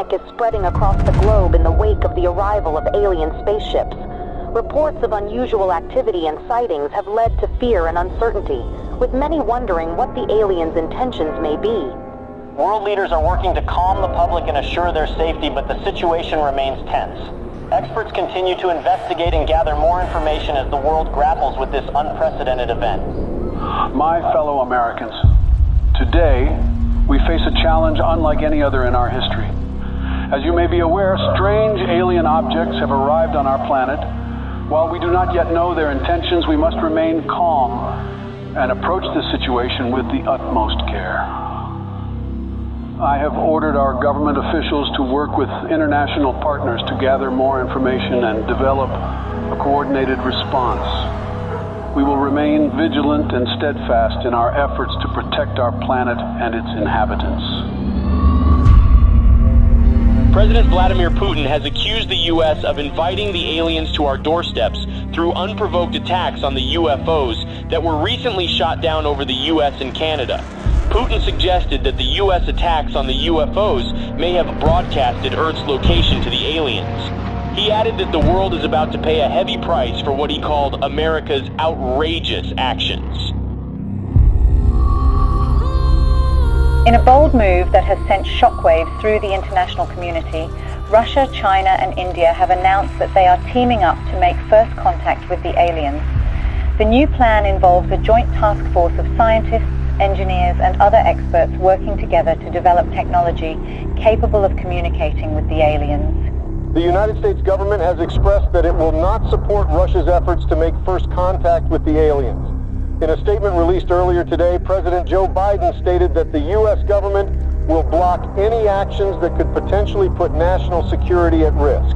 panic is spreading across the globe in the wake of the arrival of alien spaceships. Reports of unusual activity and sightings have led to fear and uncertainty, with many wondering what the aliens' intentions may be. World leaders are working to calm the public and assure their safety, but the situation remains tense. Experts continue to investigate and gather more information as the world grapples with this unprecedented event. My fellow Americans, today we face a challenge unlike any other in our history. As you may be aware, strange alien objects have arrived on our planet. While we do not yet know their intentions, we must remain calm and approach this situation with the utmost care. I have ordered our government officials to work with international partners to gather more information and develop a coordinated response. We will remain vigilant and steadfast in our efforts to protect our planet and its inhabitants. President Vladimir Putin has accused the U.S. of inviting the aliens to our doorsteps through unprovoked attacks on the UFOs that were recently shot down over the U.S. and Canada. Putin suggested that the U.S. attacks on the UFOs may have broadcasted Earth's location to the aliens. He added that the world is about to pay a heavy price for what he called America's outrageous actions. In a bold move that has sent shockwaves through the international community, Russia, China and India have announced that they are teaming up to make first contact with the aliens. The new plan involves a joint task force of scientists, engineers and other experts working together to develop technology capable of communicating with the aliens. The United States government has expressed that it will not support Russia's efforts to make first contact with the aliens. In a statement released earlier today, President Joe Biden stated that the U.S. government will block any actions that could potentially put national security at risk.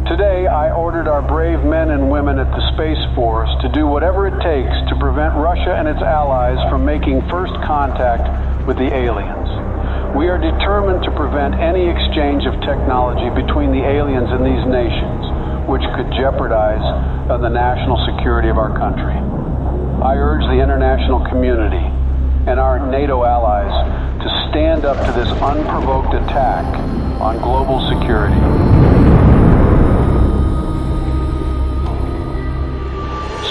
Today, I ordered our brave men and women at the Space Force to do whatever it takes to prevent Russia and its allies from making first contact with the aliens. We are determined to prevent any exchange of technology between the aliens and these nations, which could jeopardize the national security of our country. I urge the international community and our NATO allies to stand up to this unprovoked attack on global security.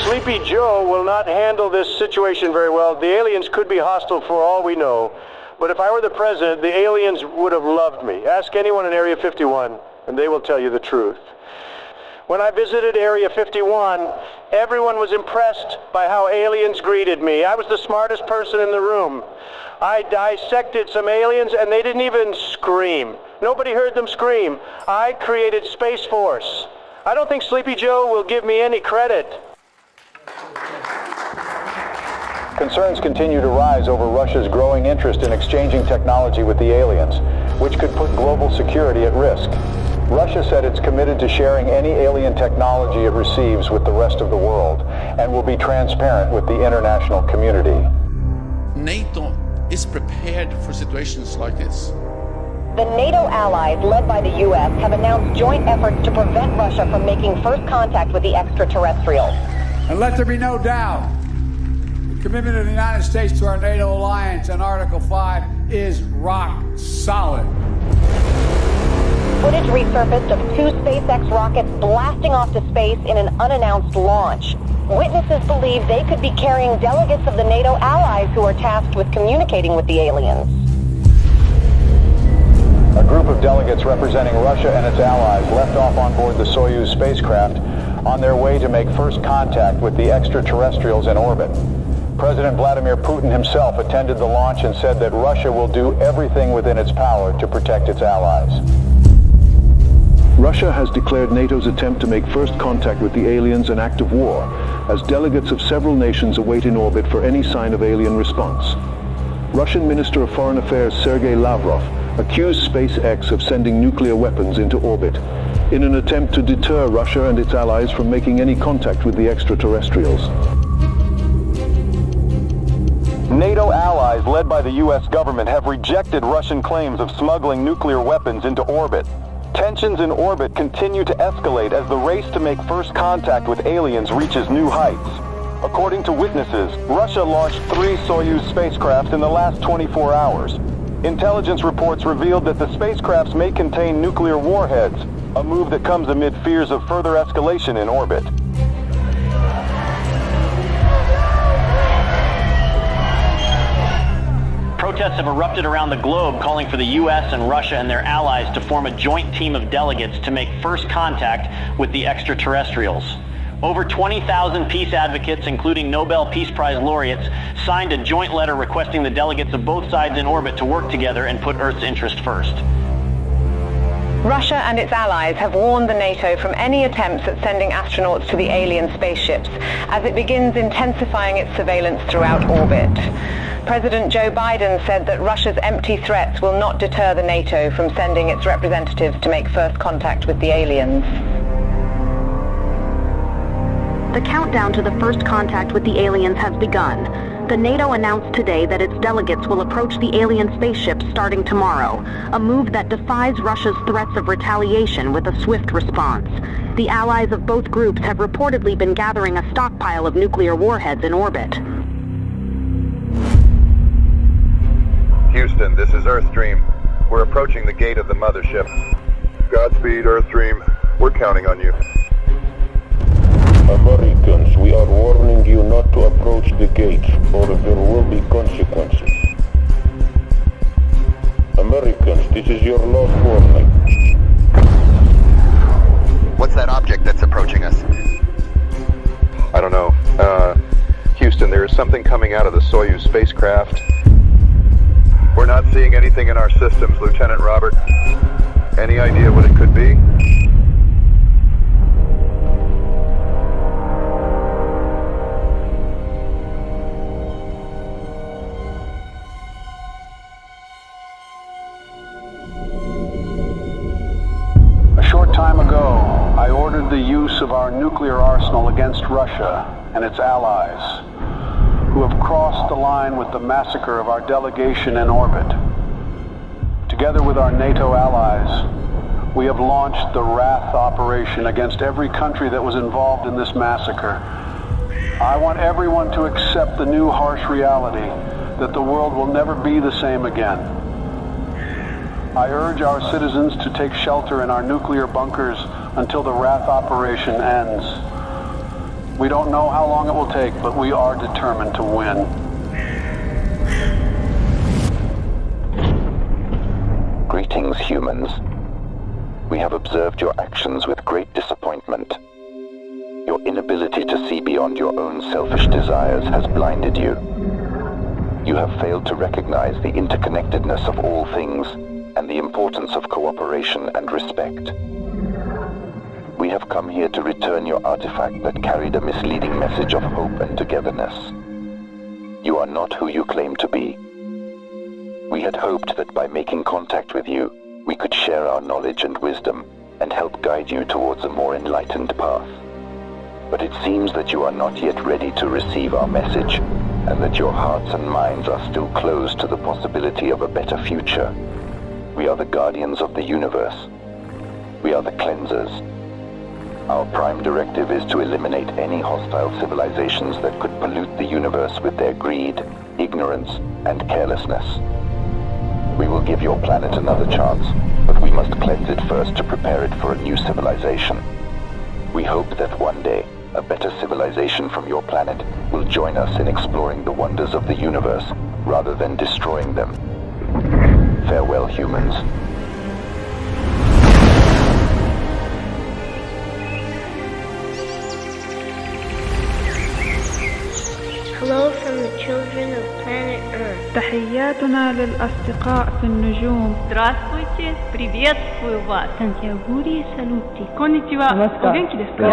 Sleepy Joe will not handle this situation very well. The aliens could be hostile for all we know. But if I were the president, the aliens would have loved me. Ask anyone in Area 51, and they will tell you the truth. When I visited Area 51, everyone was impressed by how aliens greeted me. I was the smartest person in the room. I dissected some aliens, and they didn't even scream. Nobody heard them scream. I created Space Force. I don't think Sleepy Joe will give me any credit. Concerns continue to rise over Russia's growing interest in exchanging technology with the aliens, which could put global security at risk. Russia said it's committed to sharing any alien technology it receives with the rest of the world and will be transparent with the international community. NATO is prepared for situations like this. The NATO allies, led by the U.S., have announced joint efforts to prevent Russia from making first contact with the extraterrestrials. And let there be no doubt, the commitment of the United States to our NATO alliance and Article 5 is rock solid. Footage resurfaced of 2 SpaceX rockets blasting off to space in an unannounced launch. Witnesses believe they could be carrying delegates of the NATO allies who are tasked with communicating with the aliens. A group of delegates representing Russia and its allies left off on board the Soyuz spacecraft on their way to make first contact with the extraterrestrials in orbit. President Vladimir Putin himself attended the launch and said that Russia will do everything within its power to protect its allies. Russia has declared NATO's attempt to make first contact with the aliens an act of war, as delegates of several nations await in orbit for any sign of alien response. Russian Minister of Foreign Affairs Sergei Lavrov accused SpaceX of sending nuclear weapons into orbit in an attempt to deter Russia and its allies from making any contact with the extraterrestrials. NATO allies led by the U.S. government have rejected Russian claims of smuggling nuclear weapons into orbit. Tensions in orbit continue to escalate as the race to make first contact with aliens reaches new heights. According to witnesses, Russia launched 3 Soyuz spacecraft in the last 24 hours. Intelligence reports revealed that the spacecrafts may contain nuclear warheads, a move that comes amid fears of further escalation in orbit. Protests have erupted around the globe calling for the U.S. and Russia and their allies to form a joint team of delegates to make first contact with the extraterrestrials. Over 20,000 peace advocates, including Nobel Peace Prize laureates, signed a joint letter requesting the delegates of both sides in orbit to work together and put Earth's interest first. Russia and its allies have warned the NATO from any attempts at sending astronauts to the alien spaceships as it begins intensifying its surveillance throughout orbit. President Joe Biden said that Russia's empty threats will not deter the NATO from sending its representatives to make first contact with the aliens. The countdown to the first contact with the aliens has begun. The NATO announced today that its delegates will approach the alien spaceships starting tomorrow, a move that defies Russia's threats of retaliation with a swift response. The allies of both groups have reportedly been gathering a stockpile of nuclear warheads in orbit. Houston, this is Earthstream. We're approaching the gate of the mothership. Godspeed, Earthstream. We're counting on you. Americans, we are warning you not to approach the gates, or there will be consequences. Americans, this is your last warning. What's that object that's approaching us? I don't know. Houston, there is something coming out of the Soyuz spacecraft. We're not seeing anything in our systems, Lieutenant Robert. Any idea what it could be? A short time ago, I ordered the use of our nuclear arsenal against Russia and its allies, who have crossed the line with the massacre of our delegation in orbit. Together with our NATO allies, we have launched the Wrath operation against every country that was involved in this massacre. I want everyone to accept the new harsh reality that the world will never be the same again. I urge our citizens to take shelter in our nuclear bunkers until the Wrath operation ends. We don't know how long it will take, but we are determined to win. Greetings, humans. We have observed your actions with great disappointment. Your inability to see beyond your own selfish desires has blinded you. You have failed to recognize the interconnectedness of all things and the importance of cooperation and respect. We have come here to return your artifact that carried a misleading message of hope and togetherness. You are not who you claim to be. We had hoped that by making contact with you, we could share our knowledge and wisdom and help guide you towards a more enlightened path. But it seems that you are not yet ready to receive our message, and that your hearts and minds are still closed to the possibility of a better future. We are the guardians of the universe. We are the cleansers. Our prime directive is to eliminate any hostile civilizations that could pollute the universe with their greed, ignorance, and carelessness. We will give your planet another chance, but we must cleanse it first to prepare it for a new civilization. We hope that one day, a better civilization from your planet will join us in exploring the wonders of the universe, rather than destroying them. Farewell, humans. Hello from the children of planet Earth. تحياتنا للأصدقاء في النجوم. Здравствуйте, приветствую вас. Сантьягури салути. Конничева. Оgenki desu ka?